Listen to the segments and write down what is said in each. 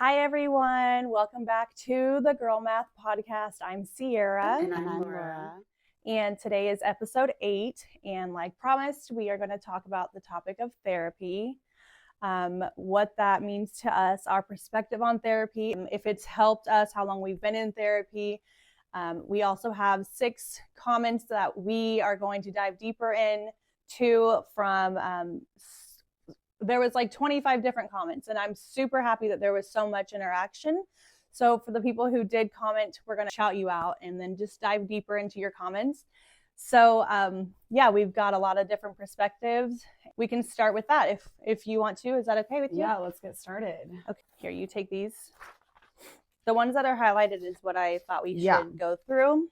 Hi, everyone. Welcome back to the Girl Math Podcast. I'm Sierra. And I'm Laura. And today is episode 8. And like promised, we are going to talk about the topic of therapy, what that means to us, our perspective on therapy, if it's helped us, how long we've been in therapy. We also have 6 comments that we are going to dive deeper into from there was like 25 different comments, and I'm super happy that there was so much interaction. So for the people who did comment, we're going to shout you out and then just dive deeper into your comments. So yeah, we've got a lot of different perspectives. We can start with that if you want to. Is that okay with you? Yeah, let's get started. Okay, here, you take these. The ones that are highlighted is what I thought we should go through.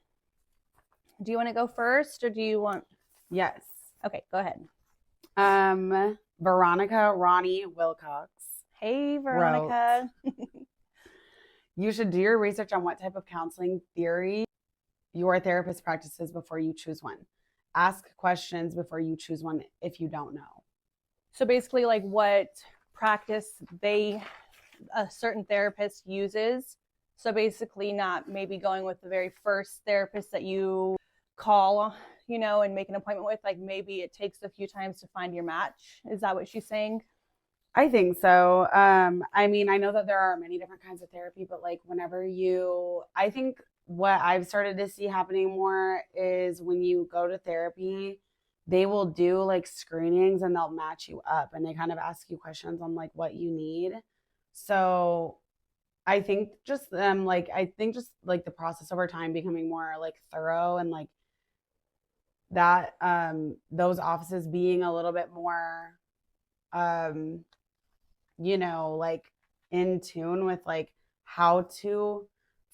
Do you want to go first, or do you want? Yes. Okay, go ahead. Veronica Ronnie Wilcox. Hey, Veronica. You should do your research on what type of counseling theory your therapist practices before you choose one. Ask questions before you choose one if you don't know. So basically, like what practice a certain therapist uses. So basically not maybe going with the very first therapist that you call, and make an appointment with. Like maybe it takes a few times to find your match. Is that what she's saying? I think so. I mean, I know that there are many different kinds of therapy, but like I think what I've started to see happening more is when you go to therapy, they will do like screenings and they'll match you up and they kind of ask you questions on like what you need. So I think just the process over time becoming more like thorough and like that those offices being a little bit more like in tune with like how to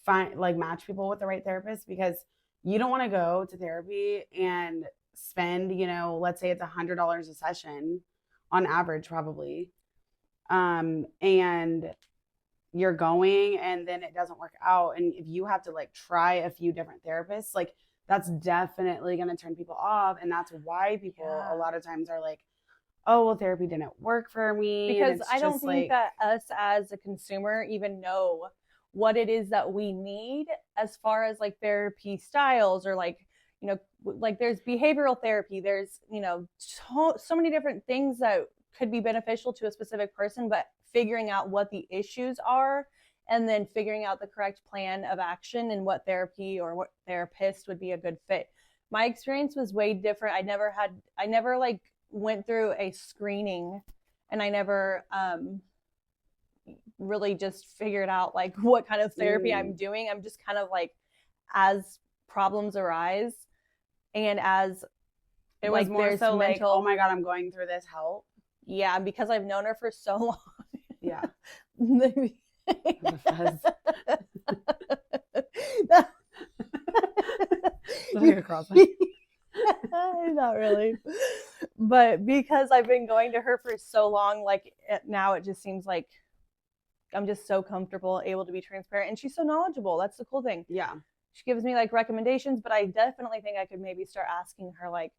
find like match people with the right therapist, because you don't want to go to therapy and spend, let's say it's $100 a session on average probably, and you're going and then it doesn't work out, and if you have to like try a few different therapists, like that's definitely going to turn people off. And that's why people a lot of times are like, oh, well, therapy didn't work for me. Because I don't think that us as a consumer even know what it is that we need as far as like therapy styles, or like, like there's behavioral therapy, there's, so many different things that could be beneficial to a specific person, but figuring out what the issues are and then figuring out the correct plan of action and what therapy or what therapist would be a good fit. My experience was way different. I never like went through a screening, and I never really just figured out like what kind of therapy I'm doing. I'm just kind of like, as problems arise and as it was like, more so like, oh my God, I'm going through this, help. Yeah, because I've known her for so long. Yeah. Not really, but because I've been going to her for so long, like now it just seems like I'm just so comfortable, able to be transparent, and she's so knowledgeable. That's the cool thing. Yeah, she gives me like recommendations, but I definitely think I could maybe start asking her like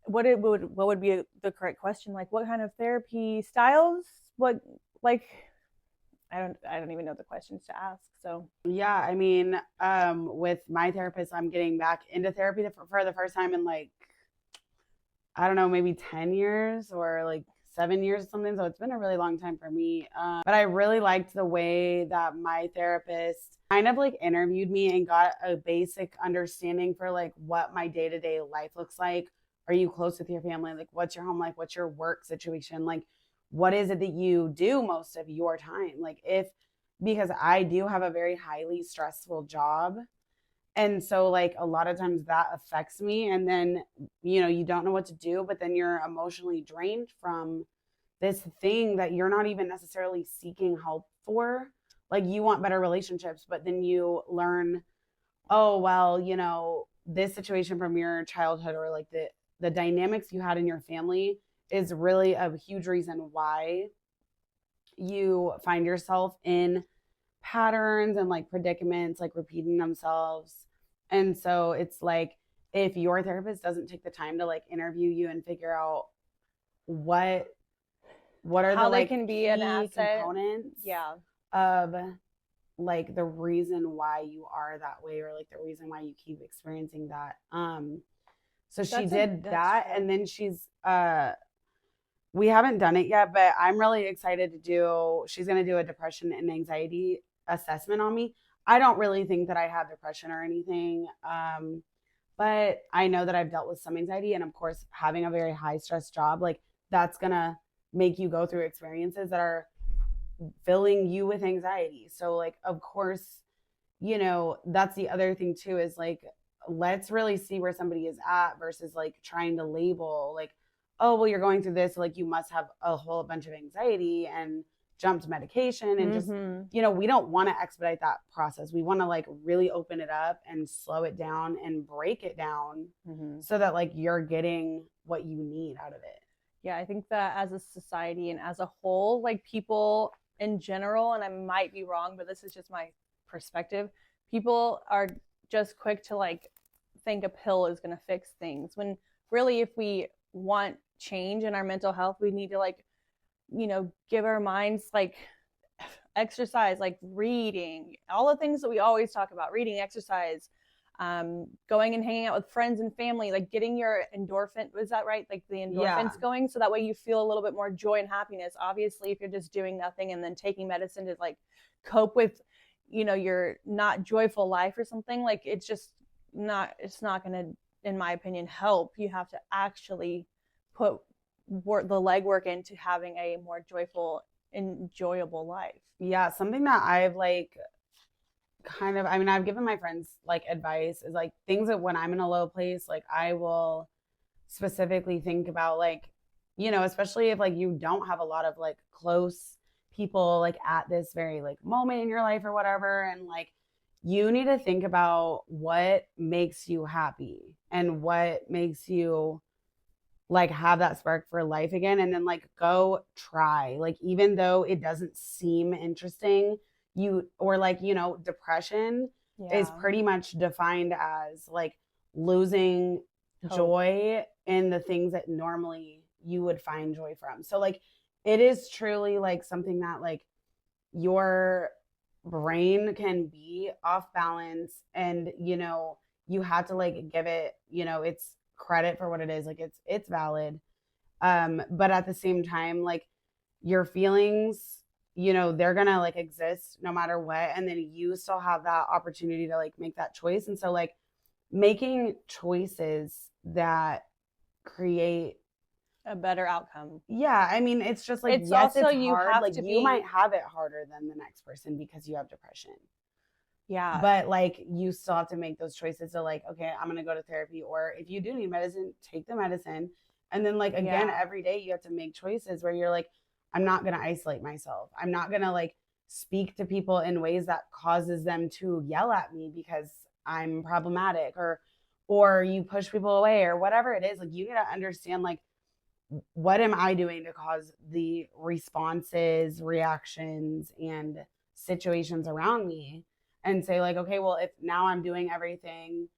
what would be the correct question, like what kind of therapy styles, what, like I don't even know the questions to ask. So yeah, I mean, with my therapist, I'm getting back into therapy for the first time in like, I don't know, maybe 10 years or like 7 years or something. So it's been a really long time for me. But I really liked the way that my therapist kind of like interviewed me and got a basic understanding for like what my day-to-day life looks like. Are you close with your family? Like, what's your home like? What's your work situation? Like, what is it that you do most of your time? Like because I do have a very highly stressful job. And so like a lot of times that affects me. And then, you don't know what to do, but then you're emotionally drained from this thing that you're not even necessarily seeking help for. Like you want better relationships, but then you learn, oh, well, this situation from your childhood or like the dynamics you had in your family is really a huge reason why you find yourself in patterns and like predicaments like repeating themselves. And so it's like, if your therapist doesn't take the time to like interview you and figure out what what are how the they like can be key an asset. components Yeah. of like the reason why you are that way, or like the reason why you keep experiencing that. So she did that, true. and then we haven't done it yet, but I'm really excited she's going to do a depression and anxiety assessment on me. I don't really think that I have depression or anything. But I know that I've dealt with some anxiety, and of course, having a very high stress job, like that's going to make you go through experiences that are filling you with anxiety. So like, of course, that's the other thing too, is like, let's really see where somebody is at versus like trying to label like, oh, well, you're going through this, so like you must have a whole bunch of anxiety and jump to medication and just, we don't want to expedite that process. We want to like really open it up and slow it down and break it down so that like you're getting what you need out of it. Yeah, I think that as a society and as a whole, like people in general, and I might be wrong, but this is just my perspective, people are just quick to like think a pill is going to fix things, when really if we want change in our mental health, we need to like, give our minds like exercise, like reading, all the things that we always talk about, reading, exercise, going and hanging out with friends and family, like getting your endorphin, was that right? Like the endorphins going, so that way you feel a little bit more joy and happiness. Obviously, if you're just doing nothing and then taking medicine to like cope with, your not joyful life or something, like it's not going to, in my opinion, help. You have to actually put the legwork into having a more joyful, enjoyable life. Yeah, something that I've like I've given my friends like advice is like things that when I'm in a low place, like I will specifically think about like, especially if like you don't have a lot of like close people like at this very like moment in your life or whatever, and like you need to think about what makes you happy and what makes you like have that spark for life again, and then like go try, like even though it doesn't seem interesting, depression is pretty much defined as like losing joy in the things that normally you would find joy from. So like it is truly like something that like your brain can be off balance, and you have to like give it its credit for what it is. Like it's valid, but at the same time, like your feelings, they're gonna like exist no matter what, and then you still have that opportunity to like make that choice. And so like making choices that create a better outcome. Yeah, I mean, it's just like, it's also it's you hard. have like to you might have it harder than the next person because you have depression. Yeah. But like you still have to make those choices. So like, okay, I'm gonna go to therapy, or if you do need medicine, take the medicine. And then like again, every day you have to make choices where you're like, I'm not gonna isolate myself. I'm not gonna like speak to people in ways that causes them to yell at me because I'm problematic, or you push people away, or whatever it is. Like you need to understand like, what am I doing to cause the responses, reactions, and situations around me, and say like, okay, well, if now I'm doing everything,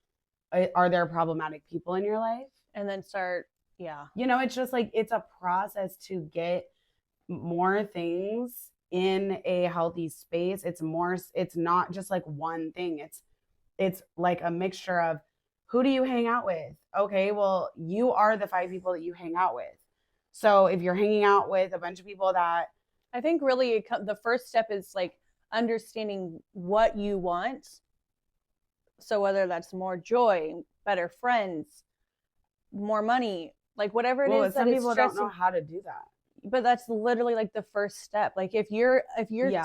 are there problematic people in your life? And then start, it's just like, it's a process to get more things in a healthy space. It's not just like one thing. It's like a mixture of, who do you hang out with? Okay, well, you are the 5 people that you hang out with. So if you're hanging out with a bunch of people that, I think really the first step is like understanding what you want. So whether that's more joy, better friends, more money, like whatever it is. Some people don't know how to do that. But that's literally like the first step. Like if you're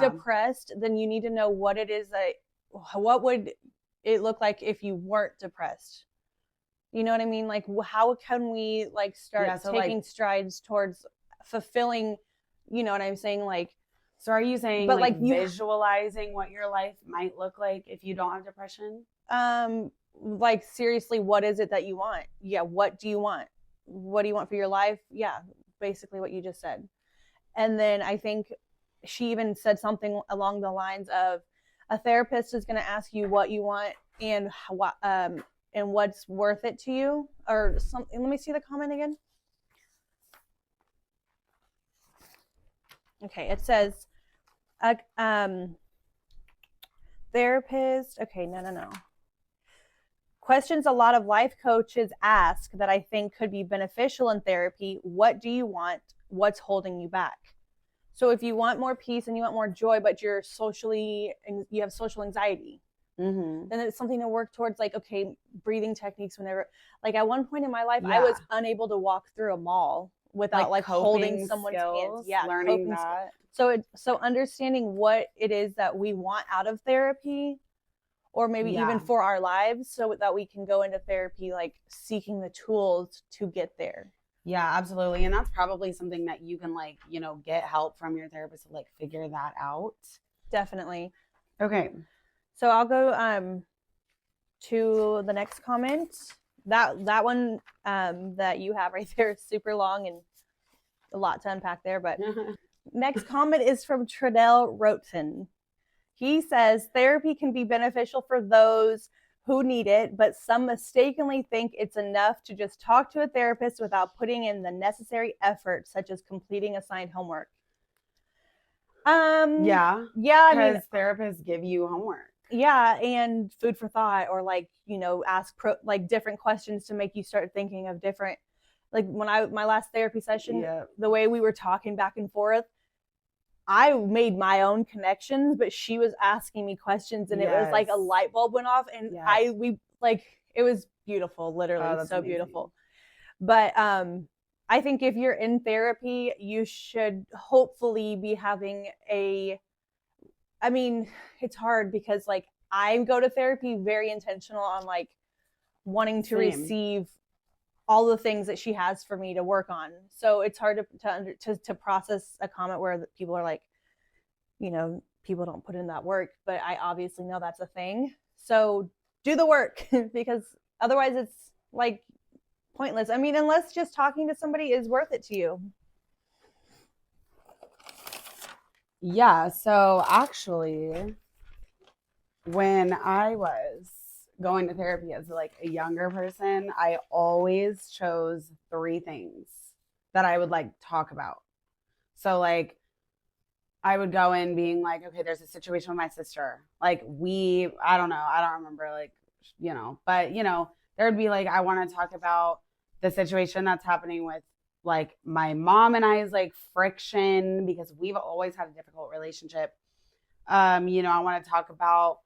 depressed, then you need to know what it is what would it look like if you weren't depressed? You know what I mean? Like, how can we like start taking strides towards fulfilling, you know what I'm saying? Like, so are you saying, but like visualizing what your life might look like if you don't have depression? Like seriously, what is it that you want? Yeah. What do you want? What do you want for your life? Yeah. Basically what you just said. And then I think she even said something along the lines of, a therapist is going to ask you what you want and what's worth it to you, or something. Let me see the comment again. Okay, it says, therapist. Okay, no. Questions a lot of life coaches ask that I think could be beneficial in therapy. What do you want? What's holding you back? So if you want more peace and you want more joy, but you have social anxiety, then it's something to work towards. Like, okay, breathing techniques whenever, like at one point in my life, I was unable to walk through a mall without like holding someone's hands. Yeah, learning that. So understanding what it is that we want out of therapy, or maybe even for our lives, so that we can go into therapy like seeking the tools to get there. Yeah, absolutely. And that's probably something that you can like, get help from your therapist to like figure that out. Definitely. Okay. So I'll go to the next comment. That one that you have right there is super long and a lot to unpack there. But next comment is from Tradell Roten. He says, therapy can be beneficial for those who need it, but some mistakenly think it's enough to just talk to a therapist without putting in the necessary effort, such as completing assigned homework. Yeah, because therapists give you homework. Yeah, and food for thought, or like, ask different questions to make you start thinking of different, like when my last therapy session, the way we were talking back and forth, I made my own connections, but she was asking me questions, and it was like a light bulb went off, and it was beautiful, literally so amazing. Beautiful. But I think if you're in therapy, you should hopefully be having it's hard because like I go to therapy very intentional on like wanting to receive all the things that she has for me to work on. So it's hard to process a comment where people are like, people don't put in that work, but I obviously know that's a thing. So do the work because otherwise it's like pointless. I mean, unless just talking to somebody is worth it to you. Yeah. So actually, when I was going to therapy as like a younger person, I always chose 3 things that I would like talk about. So like I would go in being like, okay, there's a situation with my sister. Like I don't remember like, but there would be like, I want to talk about the situation that's happening with like my mom and I's like friction because we've always had a difficult relationship. I want to talk about,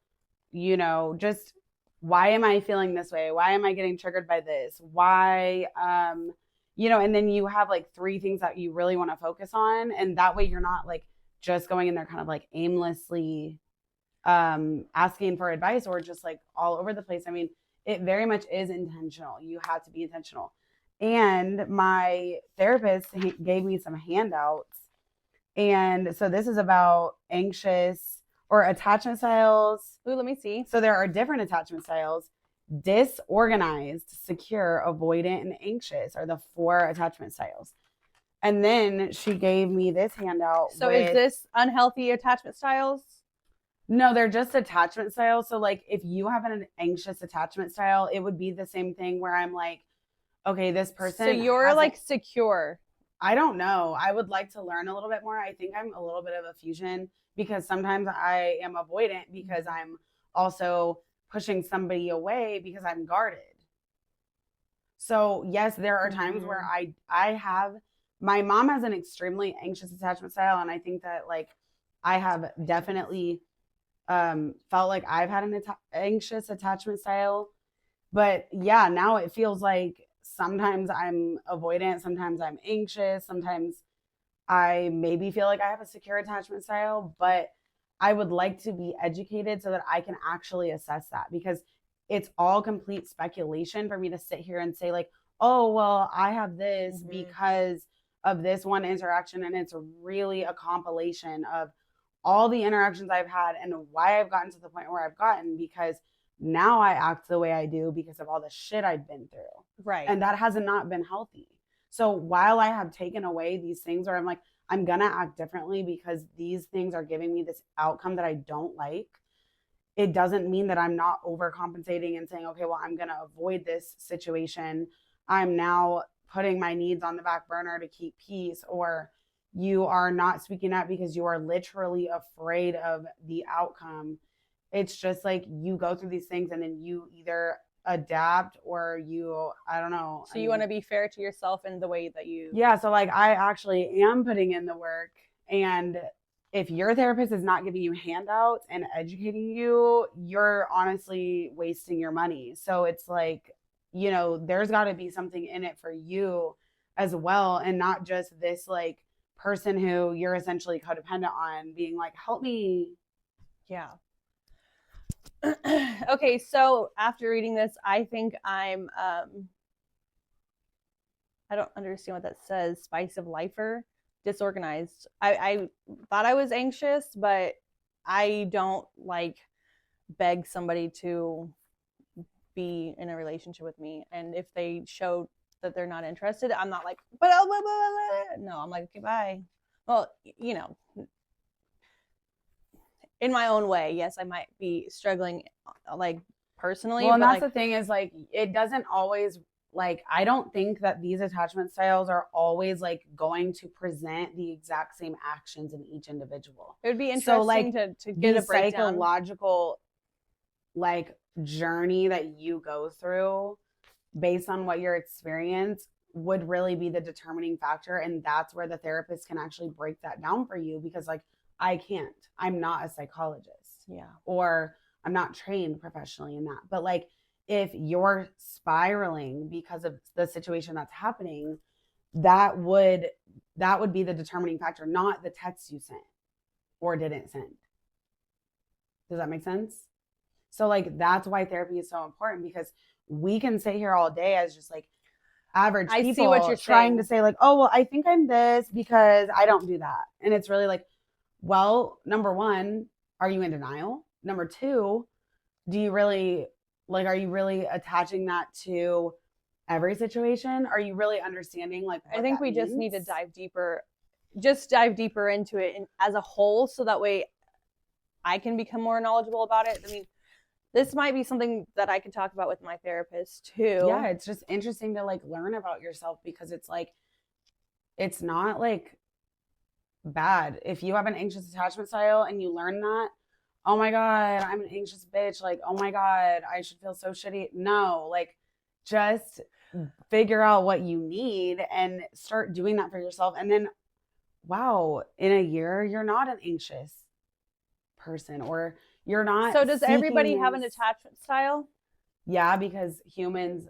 just why am I feeling this way? Why am I getting triggered by this? Why, and then you have like 3 things that you really want to focus on. And that way you're not like just going in there kind of like aimlessly asking for advice or just like all over the place. I mean, it very much is intentional. You have to be intentional. And my therapist gave me some handouts. And so this is about anxious or attachment styles. Ooh, let me see. So there are different attachment styles. Disorganized, secure, avoidant, and anxious are the 4 attachment styles. And then she gave me this handout. So is this unhealthy attachment styles? No, they're just attachment styles. So like if you have an anxious attachment style, it would be the same thing where I'm like, okay, this person. So you're like secure. I don't know. I would like to learn a little bit more. I think I'm a little bit of a fusion because sometimes I am avoidant because I'm also pushing somebody away because I'm guarded. So yes, there are times where I have, my mom has an extremely anxious attachment style. And I think that like, I have definitely felt like I've had an anxious attachment style, but yeah, now it feels like sometimes I'm avoidant, sometimes I'm anxious, sometimes I maybe feel like I have a secure attachment style, but I would like to be educated so that I can actually assess that because it's all complete speculation for me to sit here and say like, oh, well, I have this because of this one interaction. And it's really a compilation of all the interactions I've had and why I've gotten to the point where I've gotten because now I act the way I do because of all the shit I've been through. Right. And that has not been healthy. So while I have taken away these things where I'm like, I'm going to act differently because these things are giving me this outcome that I don't like, it doesn't mean that I'm not overcompensating and saying, okay, well, I'm going to avoid this situation. I'm now putting my needs on the back burner to keep peace or, you are not speaking up because you are literally afraid of the outcome. It's just like you go through these things and then you either adapt or you, I don't know. So you want to be fair to yourself in the way that you. Yeah. So like I actually am putting in the work, and if your therapist is not giving you handouts and educating you, you're honestly wasting your money. So it's like, you know, there's got to be something in it for you as well, and not just this like person who you're essentially codependent on being like, help me. Yeah. Okay, so after reading this, I think I'm I don't understand what that says. Spice of lifer, disorganized. I thought I was anxious, but I don't like beg somebody to be in a relationship with me. And if they show that they're not interested, I'm not like, but no, I'm like, okay, bye. Well, you know, in my own way, yes, I might be struggling like personally. Well, and that's like, the thing is like, it doesn't always, like, I don't think that these attachment styles are always like going to present the exact same actions in each individual. It would be interesting so, like, to get a breakdown. Psychological like journey that you go through based on what your experience would really be the determining factor. And that's where the therapist can actually break that down for you, because like I can't. I'm not a psychologist. Yeah. Or I'm not trained professionally in that. But like if you're spiraling because of the situation that's happening, that would be the determining factor, not the text you sent or didn't send. Does that make sense? So like that's why therapy is so important, because we can sit here all day as just like average people. I see what you're trying saying. to say like, oh, well, I think I'm this because I don't do that. And it's really like, well, number one, are you in denial? Number two, do you really like, are you really attaching that to every situation? Are you really understanding like what I think that we means? just need to dive deeper into it as a whole, so that way I can become more knowledgeable about it. I mean, this might be something that I could talk about with my therapist too. Yeah, it's just interesting to like learn about yourself, because it's like, it's not like bad. If you have an anxious attachment style and you learn that, oh my God, I'm an anxious bitch. Like, oh my God, I should feel so shitty. No, like just figure out what you need and start doing that for yourself. And then, wow, in a year, you're not an anxious person, or you're not. So does everybody have an attachment style? Yeah, because humans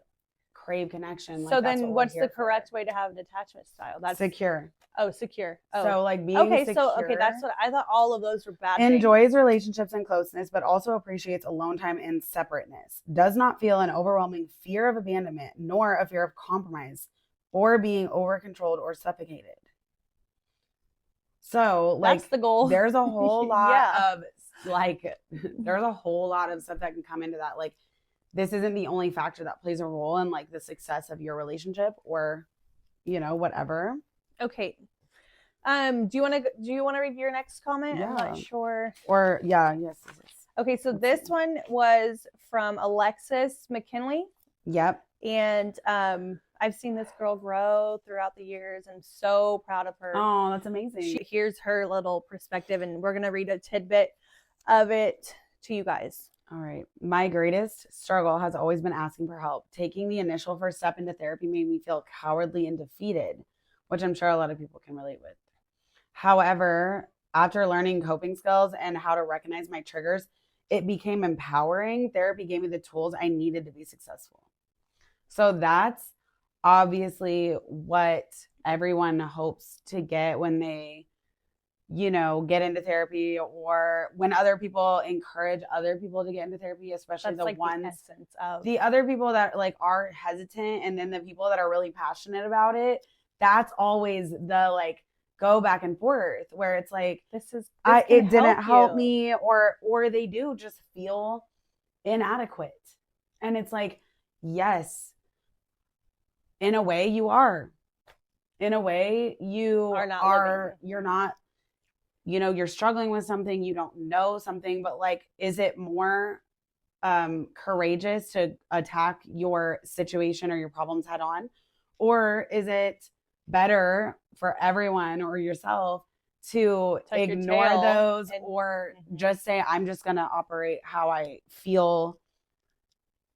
crave connection. So then what's the correct way to have an attachment style? That's secure. Oh, secure. Oh. So like being okay, secure. So okay, that's what I thought. All of those were bad. Enjoys relationships and closeness, but also appreciates alone time and separateness. Does not feel an overwhelming fear of abandonment, nor a fear of compromise, or being over controlled or suffocated. So like that's the goal. There's a whole lot of like, there's a whole lot of stuff that can come into that. Like, this isn't the only factor that plays a role in like the success of your relationship, or, you know, whatever. Okay. Do you want to read your next comment? Yeah. I'm not sure. Or yeah, yes. Okay, so this one was from Alexis McKinley. Yep. And I've seen this girl grow throughout the years, and so proud of her. Oh, that's amazing. Here's her little perspective, and we're gonna read a tidbit of it to you guys. All right. My greatest struggle has always been asking for help. Taking the initial first step into therapy made me feel cowardly and defeated, which I'm sure a lot of people can relate with. However, after learning coping skills and how to recognize my triggers, it became empowering. Therapy gave me the tools I needed to be successful. So that's obviously what everyone hopes to get when they, you know, get into therapy, or when other people encourage other people to get into therapy, especially That's the ones, the essence of the other people that like are hesitant, and then the people that are really passionate about it. That's always the like go back and forth, where it's like, it didn't help me, or they do just feel inadequate. And it's like, yes, in a way you are. In a way you you're not, you know, you're struggling with something, you don't know something, but like, is it more courageous to attack your situation or your problems head on? Or is it better for everyone or yourself to Tuck your ignore tail those and- or Mhm. just say, I'm just going to operate how I feel,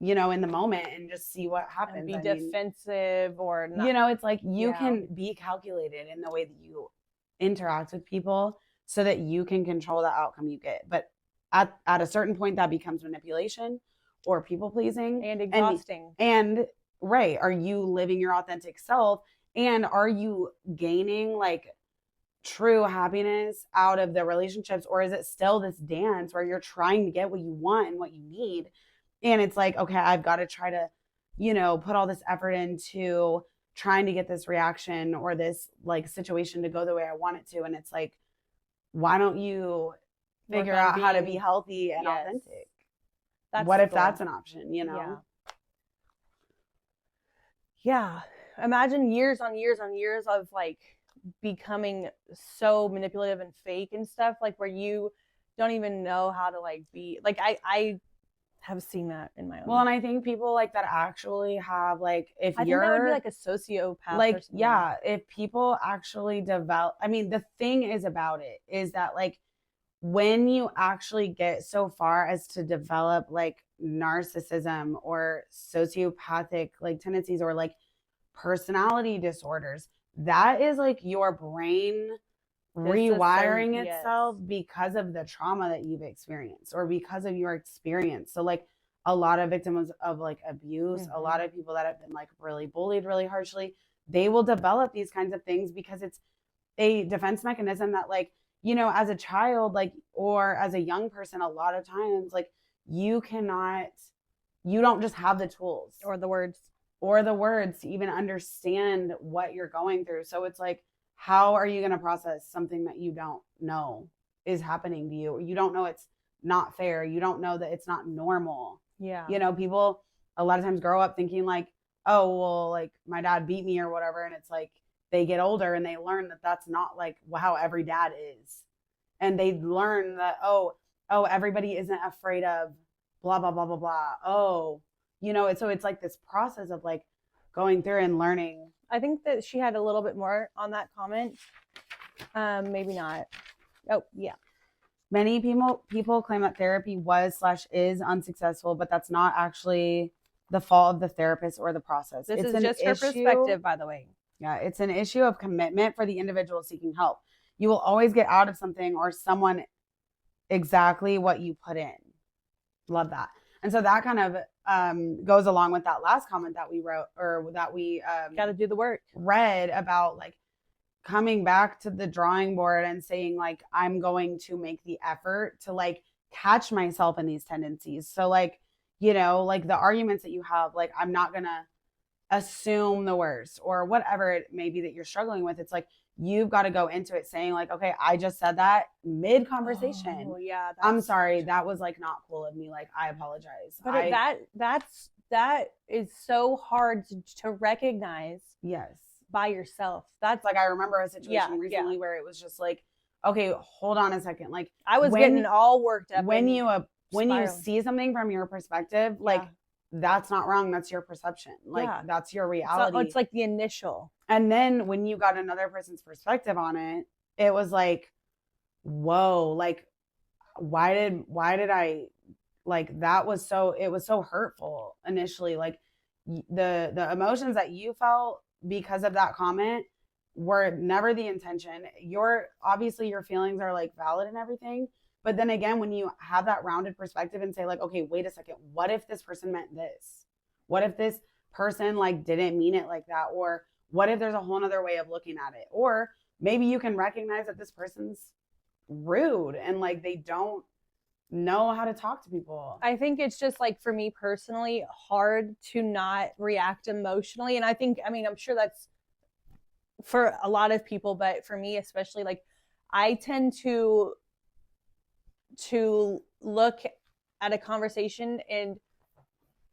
you know, in the moment and just see what happens. and be I mean, defensive or not. you know, it's like you Yeah. can be calculated in the way that you interact with people so that you can control the outcome you get. But at a certain point, that becomes manipulation or people pleasing and exhausting. And right, are you living your authentic self? And are you gaining like true happiness out of the relationships? Or is it still this dance where you're trying to get what you want and what you need? And it's like, okay, I've got to try to, you know, put all this effort into trying to get this reaction or this like situation to go the way I want it to. And it's like, why don't you figure out how to be healthy and authentic? What if that's an option, you know? Yeah. Imagine years on years on years of like becoming so manipulative and fake and stuff, like where you don't even know how to like be like I have seen that in my own. Well, and I think people like that actually have like if I you're think that would be like a sociopath like or something. yeah, if people actually develop, I mean, the thing is about it is that like when you actually get so far as to develop like narcissism or sociopathic like tendencies or like personality disorders, that is like your brain rewiring itself because of the trauma that you've experienced or because of your experience. So like a lot of victims of like abuse, a lot of people that have been like really bullied really harshly, they will develop these kinds of things because it's a defense mechanism that like, you know, as a child, like, or as a young person, a lot of times, like, you don't just have the tools or the words to even understand what you're going through. So it's like, how are you going to process something that you don't know is happening to you? You don't know it's not fair. You don't know that it's not normal. Yeah. You know, people a lot of times grow up thinking like, oh, well, like my dad beat me or whatever. And it's like, they get older and they learn that that's not like how every dad is. And they learn that, oh, everybody isn't afraid of blah, blah, blah, blah, blah. Oh, you know, so it's like this process of like going through and learning. I think that she had a little bit more on that comment. Maybe not. Oh, yeah. Many people claim that therapy was/is unsuccessful, but that's not actually the fault of the therapist or the process. This is just her perspective, by the way. Yeah, it's an issue of commitment for the individual seeking help. You will always get out of something or someone exactly what you put in. Love that. And so that kind of goes along with that last comment that we wrote or that we got to do the work. Read about like coming back to the drawing board and saying like, I'm going to make the effort to like catch myself in these tendencies. So like, you know, like the arguments that you have, like, I'm not going to assume the worst or whatever it may be that you're struggling with. It's like, you've got to go into it saying like, okay, I just said that mid conversation. Oh, yeah. I'm sorry. That was like not cool of me. Like, I apologize. But that is so hard to recognize. Yes. By yourself. That's like, I remember a situation recently where it was just like, okay, hold on a second. Like I was getting all worked up. When you see something from your perspective, like that's not wrong. That's your perception. Like that's your reality. So it's like the initial. And then when you got another person's perspective on it, it was like, whoa, like why did I like that was so it was so hurtful initially. Like the emotions that you felt because of that comment were never the intention. Obviously your feelings are like valid and everything. But then again, when you have that rounded perspective and say like, okay, wait a second, what if this person meant this? What if this person like didn't mean it like that? Or what if there's a whole nother way of looking at it? Or maybe you can recognize that this person's rude and like they don't know how to talk to people. I think it's just like for me personally hard to not react emotionally. And I think, I mean, I'm sure that's for a lot of people, but for me especially, like I tend to look at a conversation and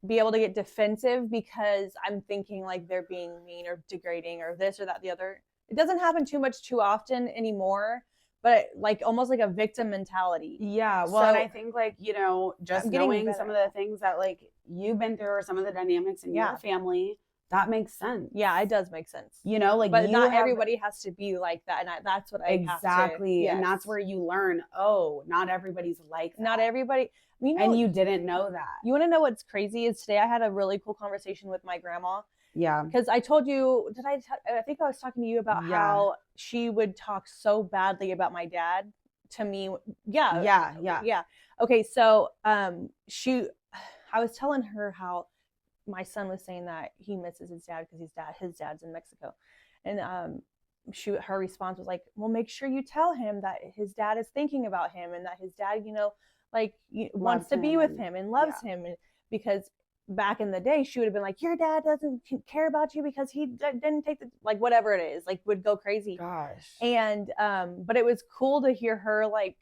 be able to get defensive because I'm thinking like they're being mean or degrading or this or that, the other. It doesn't happen too often anymore, but like almost like a victim mentality. Yeah. Well, and I think like, you know, just knowing some of the things that like you've been through or some of the dynamics in your family that makes sense. Yeah, it does make sense. You know, like, but you not have, everybody has to be like that. And that's what I exactly. have to. And that's where you learn, oh, not everybody's like that. Not everybody. You know, and you didn't know that. You want to know what's crazy is today I had a really cool conversation with my grandma. Yeah. Because I told you, I think I was talking to you about how she would talk so badly about my dad to me. Yeah. Okay, so I was telling her how my son was saying that he misses his dad because his dad's in Mexico, and her response was like, well, make sure you tell him that his dad is thinking about him and that his dad, like wants to be with him and loves him, and because back in the day she would have been like, your dad doesn't care about you because he didn't take the, like, whatever it is, like, would go crazy. Gosh. And but it was cool to hear her, like,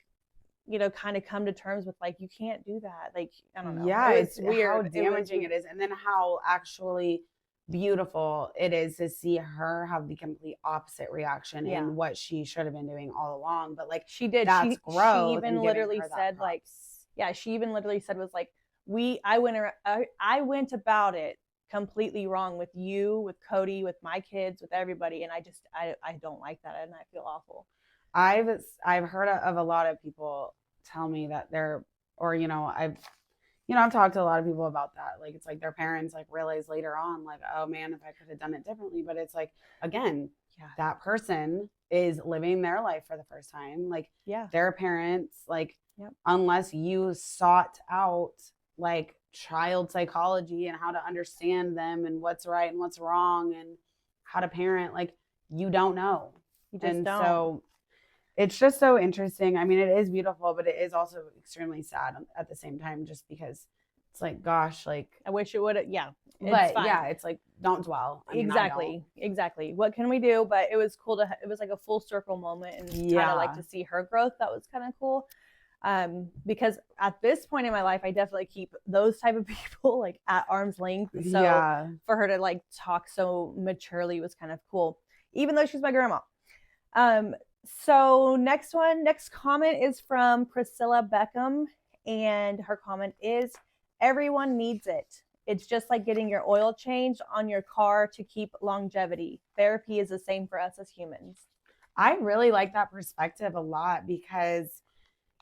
kind of come to terms with, like, you can't do that. Like, I don't know. Yeah, it's weird how damaging it is, and then how actually beautiful it is to see her have the complete opposite reaction in what she should have been doing all along. But like, she did. That's growth. She even literally said, like, she even literally said, was like, I went about it completely wrong with you, with Cody, with my kids, with everybody, and I don't like that, and I feel awful. I've heard of a lot of people tell me that I've talked to a lot of people about that. Like, it's like their parents like realize later on, like, oh man, if I could have done it differently. But it's like, again, that person is living their life for the first time. Like, their parents, like, unless you sought out like child psychology and how to understand them and what's right and what's wrong and how to parent, like, you don't know. You just don't. So it's just so interesting. I mean, it is beautiful, but it is also extremely sad at the same time, just because it's like, gosh, like, I wish it would have. Yeah. But it's like, don't dwell. I mean, exactly. What can we do? But it was cool it was like a full circle moment, and kind of like to see her growth. That was kind of cool. Because at this point in my life, I definitely keep those type of people like at arm's length. So for her to like talk so maturely was kind of cool, even though she's my grandma. So next comment is from Priscilla Beckham, and her comment is, everyone needs it. It's just like getting your oil changed on your car to keep longevity. Therapy is the same for us as humans. I really like that perspective a lot, because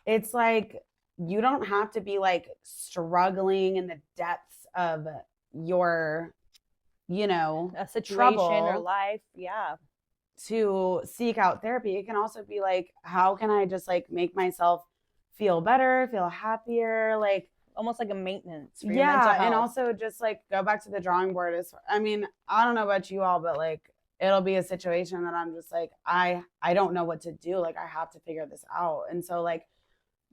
it's like, you don't have to be like struggling in the depths of your, a situation or life. Yeah. To seek out therapy. It can also be like, how can I just like make myself feel better, feel happier, like almost like a maintenance for your mental health. And also just like go back to the drawing board. I mean, I don't know about you all, but like, it'll be a situation that I'm just like, I don't know what to do. Like, I have to figure this out. And so like,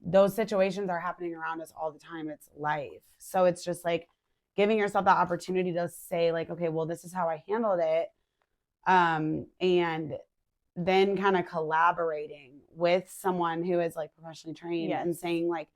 those situations are happening around us all the time. It's life. So it's just like giving yourself that opportunity to say like, okay, well, this is how I handled it. And then kind of collaborating with someone who is like professionally trained and saying like,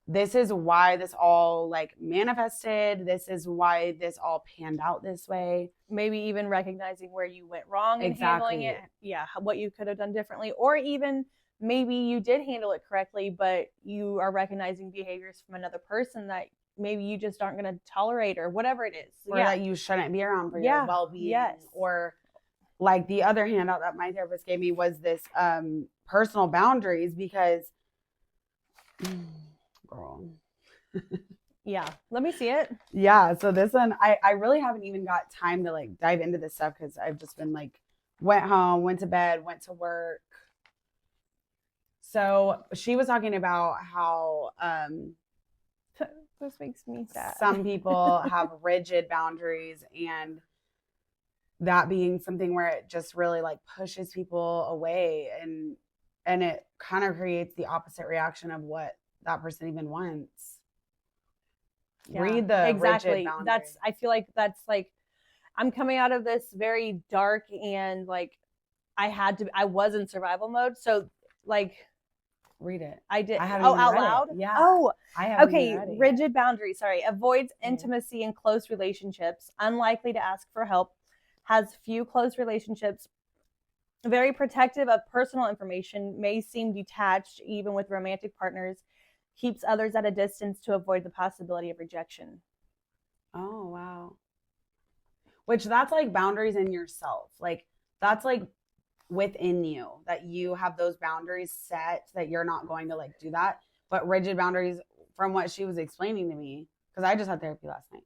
this is why this all like manifested. This is why this all panned out this way. Maybe even recognizing where you went wrong and handling it. Yeah. What you could have done differently, or even maybe you did handle it correctly, but you are recognizing behaviors from another person that maybe you just aren't going to tolerate, or whatever it is. Or that you shouldn't be around for your well-being. Yes. Or like the other handout that my therapist gave me was this personal boundaries, because girl. Yeah. Let me see it. Yeah. So this one, I really haven't even got time to like dive into this stuff, because I've just been like, went home, went to bed, went to work. So she was talking about how this makes me sad. Some people have rigid boundaries, and that being something where it just really like pushes people away, and it kind of creates the opposite reaction of what that person even wants. Read the rigid boundary. I feel like that's like, I'm coming out of this very dark, and like I was in survival mode. So like, read it. I did. Out loud? Yeah. Oh, I haven't okay. read it. Rigid boundary. Sorry. Avoids intimacy in close relationships. Unlikely to ask for help. Has few close relationships. Very protective of personal information. May seem detached even with romantic partners. Keeps others at a distance to avoid the possibility of rejection. Oh, wow. which that's like boundaries in yourself. Like that's like within you, that you have those boundaries set, that you're not going to like do that. But rigid boundaries, from what she was explaining to me, because I just had therapy last night,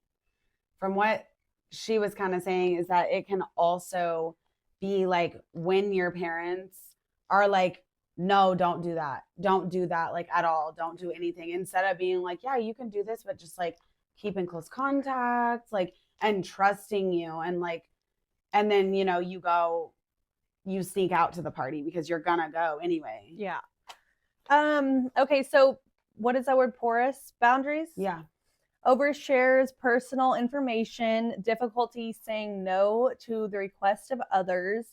from what she was kind of saying is that it can also be like when your parents are like, no, don't do that like at all, don't do anything, instead of being like, yeah, you can do this, but just like keep in close contact, like, and trusting you, and like, and then you sneak out to the party because you're gonna go anyway. Yeah. Okay, so what is that word? Porous boundaries? Yeah. Overshares personal information, difficulty saying no to the request of others,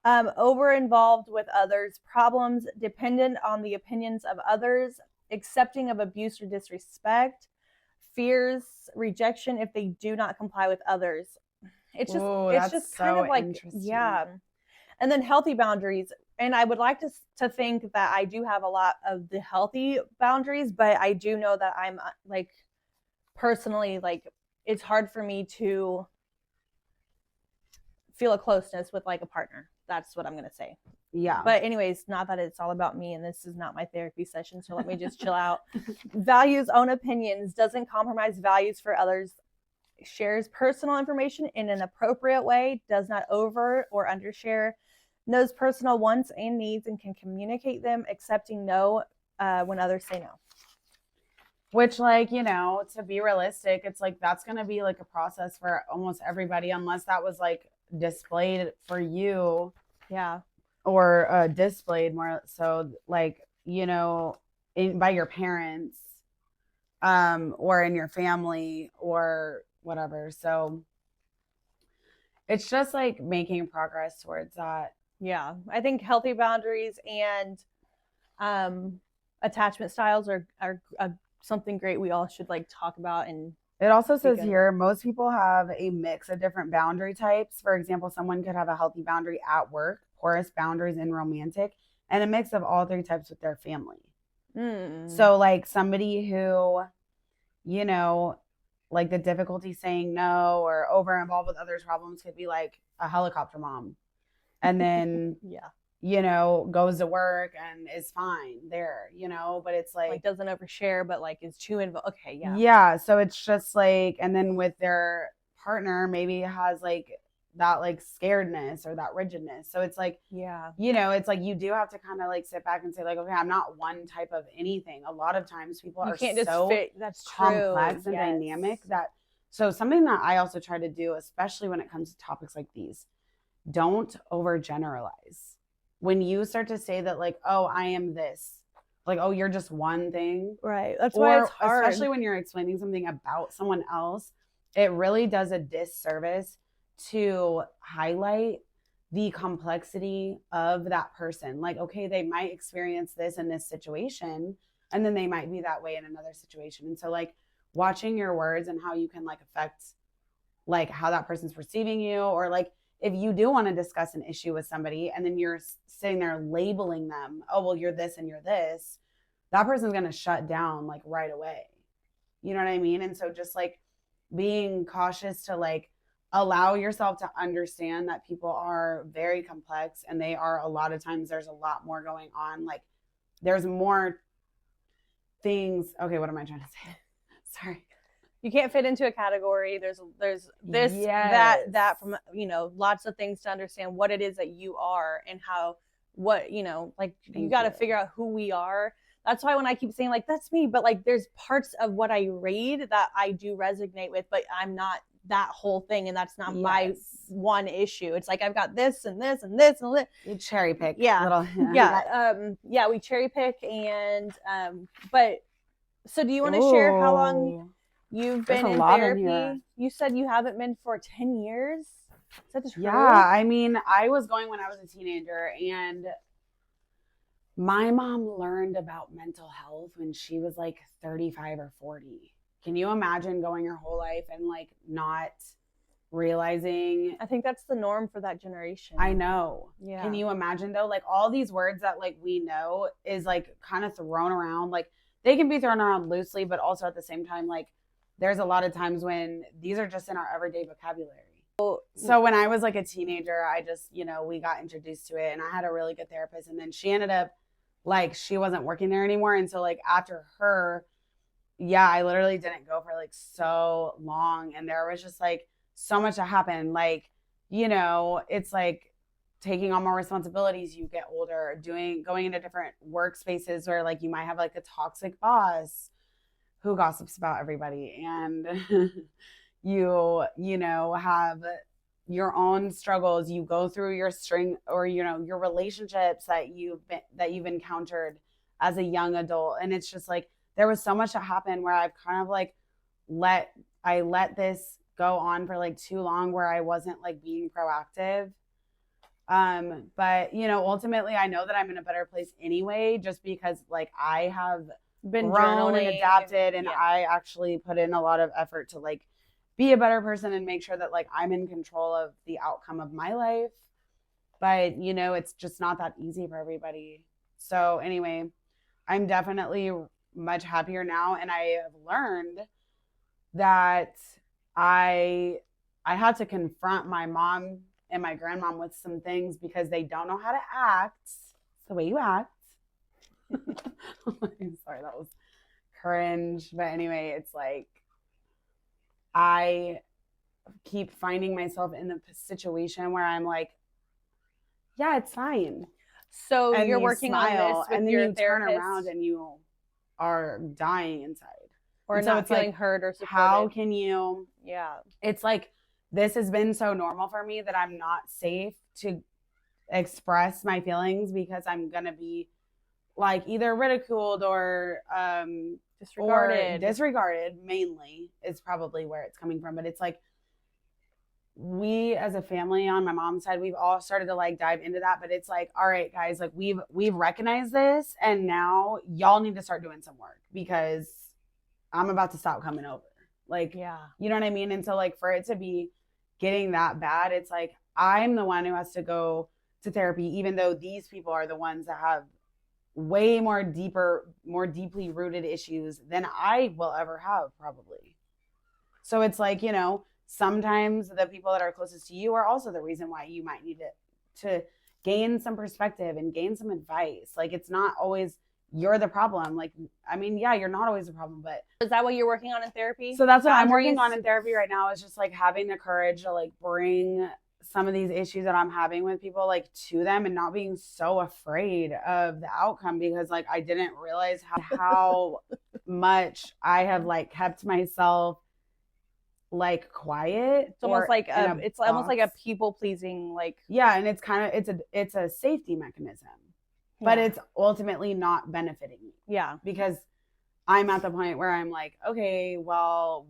over involved with others, problems dependent on the opinions of others, accepting of abuse or disrespect, fears rejection if they do not comply with others. It's just kind of like, yeah. And then healthy boundaries. And I would like to think that I do have a lot of the healthy boundaries, but I do know that I'm like, personally, like, it's hard for me to feel a closeness with like a partner. That's what I'm going to say. Yeah. But anyways, not that it's all about me, and this is not my therapy session, so let me just chill out. Values own opinions, doesn't compromise values for others, shares personal information in an appropriate way, does not over or undershare, knows personal wants and needs and can communicate them, accepting no when others say no. Which, like, to be realistic, it's like that's going to be like a process for almost everybody, unless that was like displayed for you. Yeah. Or displayed more so, like, by your parents, or in your family or whatever. So it's just like making progress towards that. Yeah. I think healthy boundaries and attachment styles are something great we all should like talk about. And it also says here, most people have a mix of different boundary types. For example, someone could have a healthy boundary at work, porous boundaries in romantic, and a mix of all three types with their family. So like somebody who, like the difficulty saying no or over involved with others' problems could be like a helicopter mom. And then, goes to work and is fine there, but it's like doesn't overshare, but like is too involved. Okay. Yeah. Yeah. So it's just like, and then with their partner, maybe has like that like scaredness or that rigidness. So it's like, yeah, it's like you do have to kind of like sit back and say like, okay, I'm not one type of anything. A lot of times people are so that's complex and dynamic that, so something that I also try to do, especially when it comes to topics like these, don't overgeneralize. When you start to say that like, oh, I am this, like, oh, you're just one thing. Right. That's why it's hard. Especially when you're explaining something about someone else, it really does a disservice to highlight the complexity of that person. Like, okay, they might experience this in this situation, and then they might be that way in another situation. And so like watching your words and how you can like affect like how that person's perceiving you, or like if you do want to discuss an issue with somebody and then you're sitting there labeling them, oh, well, you're this and you're this, that person's going to shut down like right away. You know what I mean? And so just like being cautious to like allow yourself to understand that people are very complex, and they are, a lot of times there's a lot more going on. Like there's more things. Okay, what am I trying to say? Sorry. You can't fit into a category. There's this, that from, lots of things to understand what it is that you are and how, like you got to figure out who we are. That's why when I keep saying like, that's me, but like there's parts of what I read that I do resonate with, but I'm not that whole thing. And that's not my one issue. It's like, I've got this and this and this and this. You cherry pick. Yeah. We cherry pick. And, but so do you want to share how long you've been in therapy? You said you haven't been for 10 years. Is that true? Yeah, I mean, I was going when I was a teenager, and my mom learned about mental health when she was like 35 or 40. Can you imagine going your whole life and like not realizing? I think that's the norm for that generation. I know. Yeah. Can you imagine though? Like all these words that like we know is like kind of thrown around. Like they can be thrown around loosely, but also at the same time, like there's a lot of times when these are just in our everyday vocabulary. So when I was like a teenager, I just, we got introduced to it and I had a really good therapist. And then she ended up like, she wasn't working there anymore. And so like after her, yeah, I literally didn't go for like so long. And there was just like so much that happened. Like, it's like taking on more responsibilities. You get older, going into different workspaces where like you might have like a toxic boss who gossips about everybody. And have your own struggles. You go through your string or, your relationships that you've encountered as a young adult. And it's just like, there was so much that happened where I've kind of like let this go on for like too long where I wasn't like being proactive. But ultimately I know that I'm in a better place anyway, just because like I have been grown and journaling, adapted and yeah. I actually put in a lot of effort to like be a better person and make sure that like I'm in control of the outcome of my life. But it's just not that easy for everybody. So anyway, I'm definitely much happier now, and I have learned that I had to confront my mom and my grandmom with some things because they don't know how to act. It's the way you act. Sorry, that was cringe. But anyway, it's like I keep finding myself in the situation where I'm like, yeah, it's fine. So And you're you working smile, on this with and then your you therapist, turn around and you are dying inside. or And so not it's feeling like, heard or supported. how can you? Yeah. It's like, this has been so normal for me that I'm not safe to express my feelings because I'm going to be like either ridiculed or disregarded mainly is probably where it's coming from. But it's like, we as a family on my mom's side, we've all started to like dive into that. But it's like, all right, guys, like we've recognized this, and now y'all need to start doing some work because I'm about to stop coming over. Like, yeah, you know what I mean? And so like for it to be getting that bad, it's like I'm the one who has to go to therapy, even though these people are the ones that have way more deeply rooted issues than I will ever have probably. So it's like, sometimes the people that are closest to you are also the reason why you might need to gain some perspective and gain some advice. Like, it's not always you're the problem. Like, I mean, yeah, you're not always the problem, but is that what you're working on in therapy? so that's what I'm working on in therapy right now, is just like having the courage to like bring some of these issues that I'm having with people like to them and not being so afraid of the outcome, because like I didn't realize how much I have like kept myself like quiet. It's almost like almost like a people pleasing, like, yeah. And it's kind of, it's a safety mechanism, but it's ultimately not benefiting me. Yeah. Because I'm at the point where I'm like, okay, well,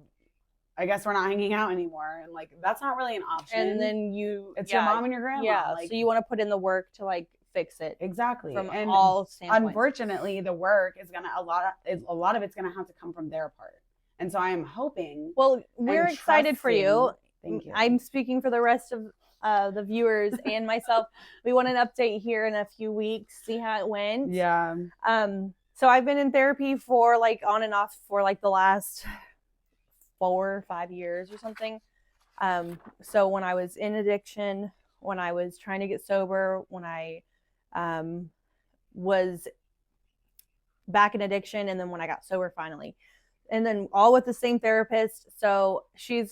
I guess we're not hanging out anymore. And like, that's not really an option. And then it's your mom and your grandma. Yeah. Like, so you want to put in the work to like fix it. Exactly. From and all standpoints. Unfortunately, the work is a lot of it's gonna have to come from their part. And so I am hoping. Well, we're excited for you. Thank you. I'm speaking for the rest of the viewers and myself. We want an update here in a few weeks, see how it went. Yeah. So I've been in therapy for like on and off for like the last 4 or 5 years or something. So when I was in addiction, when I was trying to get sober, when I was back in addiction, and then when I got sober finally, and then all with the same therapist. So she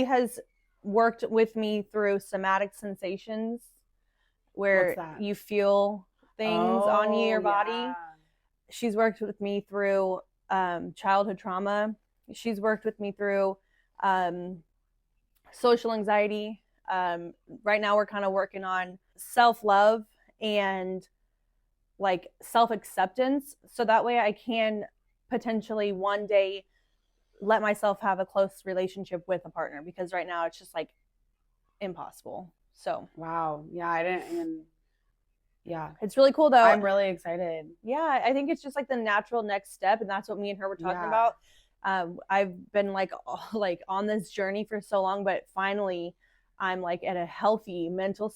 has worked with me through somatic sensations, where you feel things on your body. Yeah. She's worked with me through childhood trauma. She's worked with me through social anxiety. Right now we're kind of working on self-love and like self-acceptance, so that way I can potentially one day let myself have a close relationship with a partner, because right now it's just like impossible. So wow. Yeah, I didn't even. Yeah, it's really cool though. I'm really excited. Yeah, I think it's just like the natural next step, and that's what me and her were talking about. I've been like on this journey for so long, but finally I'm like at a healthy mental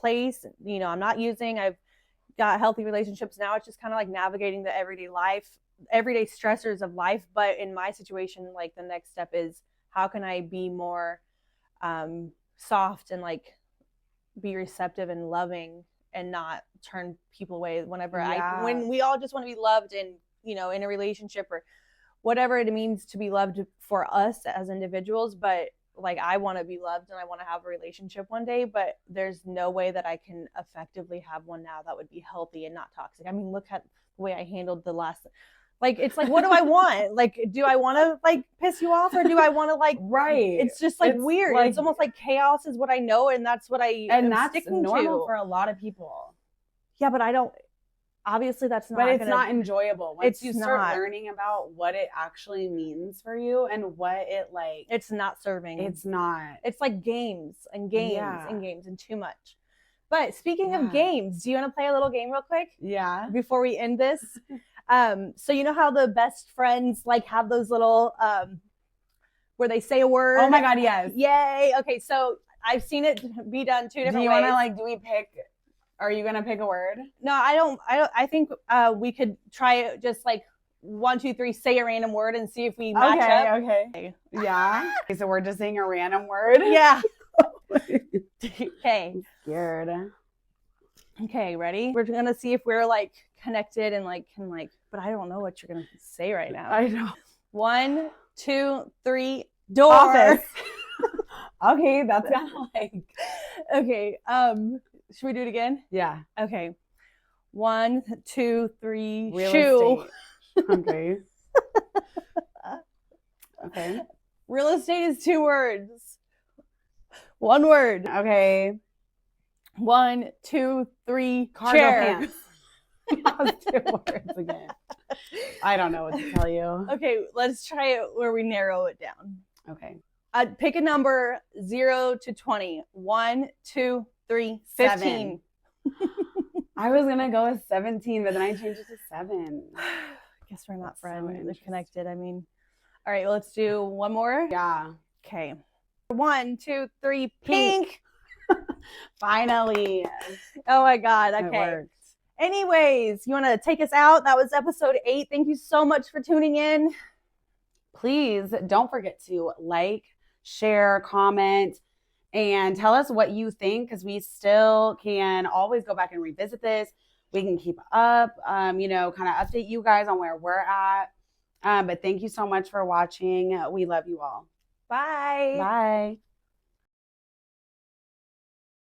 place. I'm not using. I've got healthy relationships now. It's just kind of like navigating the everyday stressors of life. But in my situation, like the next step is how can I be more soft and like be receptive and loving and not turn people away whenever when we all just want to be loved and, you know, in a relationship or whatever it means to be loved for us as individuals. But like, I want to be loved and I want to have a relationship one day, but there's no way that I can effectively have one now that would be healthy and not toxic. I mean, look at the way I handled the last, like, it's like, what do I want? Like, do I want to like piss you off or do I want to like, right. It's just like weird. Like, it's almost like chaos is what I know. And that's what that's sticking normal to. for a lot of people. Yeah, but I don't, obviously that's not, but it's not enjoyable once you start not. learning about what it actually means for you and what it like. It's not serving. It's not. It's like games and too much. But speaking of games, do you want to play a little game real quick? Yeah. Before we end this, so you know how the best friends like have those little where they say a word. Oh my God, yes. Yay. Okay, so I've seen it be done two different ways. Do you want to like? Do we pick? Are you gonna pick a word? No, I don't. I think we could try it just like 1, 2, 3, say a random word and see if we match up. Okay. Yeah. Okay, so we're just saying a random word. Yeah. Okay. I'm scared. Okay, ready? We're gonna see if we're like connected and like can like. But I don't know what you're gonna say right now. I know. 1, 2, 3. Door. Office. Okay, that's kind of like. Okay. Should we do it again? Yeah. Okay. 1, 2, 3. Real shoe. estate. Okay. Okay. Real estate is 2 words. 1 word. Okay. 1, 2, 3. Cargo chair. pants. That was 2 words again. I don't know what to tell you. Okay, let's try it where we narrow it down. Okay. Pick a number 0 to 20. 1, 2, 3, 15. I was gonna go with 17, but then I changed it to 7. I guess we're not friends. We're connected. I mean, all right. Well, let's do one more. Yeah. Okay. 1, 2, 3. Pink. Finally. Oh my God. It Okay. worked. Anyways, you want to take us out? That was episode 8. Thank you so much for tuning in. Please don't forget to like, share, comment, and tell us what you think, because we still can always go back and revisit this. We can keep up, kind of update you guys on where we're at. But thank you so much for watching. We love you all. Bye. Bye.